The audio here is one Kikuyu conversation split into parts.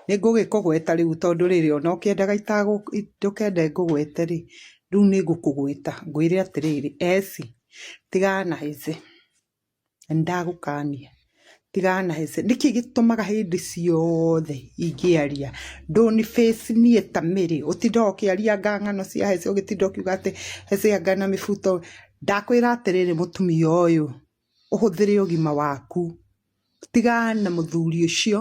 nĩngũgĩkũgweta rĩu tondũ rĩrĩ ona ũkĩendaga ndũkende ngũgwete rĩ rĩu nĩngũkũgweta ngwĩre atĩrĩrĩ eci tigana na heze ndagũkania tigana na heze nĩkĩ gĩtũmaga hĩndĩ ciothe ingĩaria ndũni face niĩ ta Mary ũtinda ũkĩaria ngang'ano cia heze ũgĩtinda ũkiuga atĩ heze anga na mĩbuto ndakwĩra atĩrĩrĩ mũtumia ũyũ ũhũthĩre ũgima waku tigana na mũthuri ũcio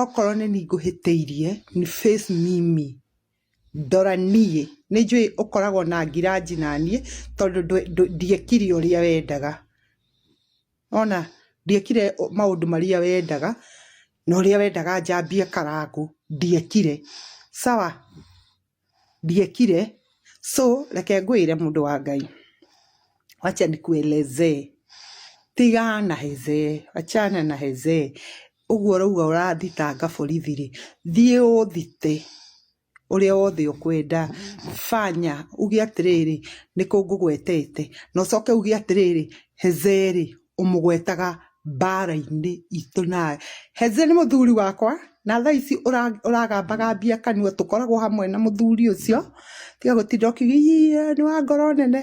okorwo nĩ ngũhĩtĩirie ni face mimi ndora niĩ nĩnjũĩ ũkoragwo na ngiraji na niĩ tondũ ndiekire ũrĩa wendaga ona ndiekire maũndũ marĩa wendaga na ũrĩa wendaga njambie karangũ ndiekire sawa ndiekire so reke ngwĩre mũndũ wa Ngai wacha nikuelezee tigana na heze achana na heze ũguo ũrauga ũrathitanga borithi rĩ thiĩ ũthite ũrĩa wothe ũkwenda fanya uge atĩrĩrĩ nĩkũ ngũgwetete na ũcoke uge atĩrĩrĩ heze rĩ ũmũgwetaga mbara-inĩ itũ nawe heze nĩ mũthuri wakwa na thaa ici ũragambagambia kanua tũkoragwo hamwe na mũthuri ũcio tiga gũtinda ũkiuga nĩ wa ngoro nene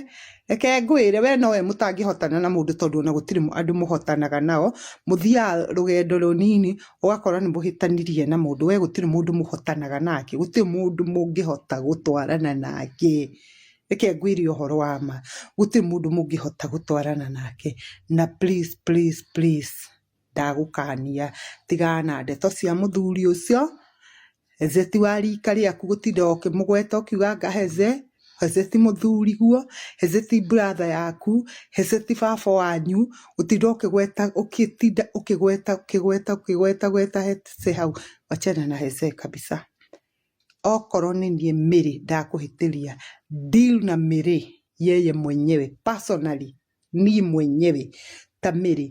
reke ngwĩre we nowe mũtangĩhotana na mũndũ tondũ ona gũtirĩ andũ mũhotanaga nao mũthiaga rũgendo rũnini ũgakora nĩ mũhĩtanirie na mũndũ we gũtirĩ mũndũ mũhotanaga nake gũtirĩ mũndũ mũngĩhota gũtwarana nake reke ngwĩre ũhoro wa ma gũtirĩ mũndũ mũngĩhota gũtwarana nake na please ndagũkania tigana na ndeto cia mũthuri ũcio heze ti wa rika rĩaku gũtinda ũkĩmũgweta ũkiuga anga heze ti mũthuri guo heze ti brother yaku heze ti baba wanyu gũtinda ũkĩgweta heze hau wachana na heze kabisa okorwo nĩ niĩ Mary ndakũhĩtĩria deal na Mary yeye mwenyewe personally niĩ mwenyewe ta Mary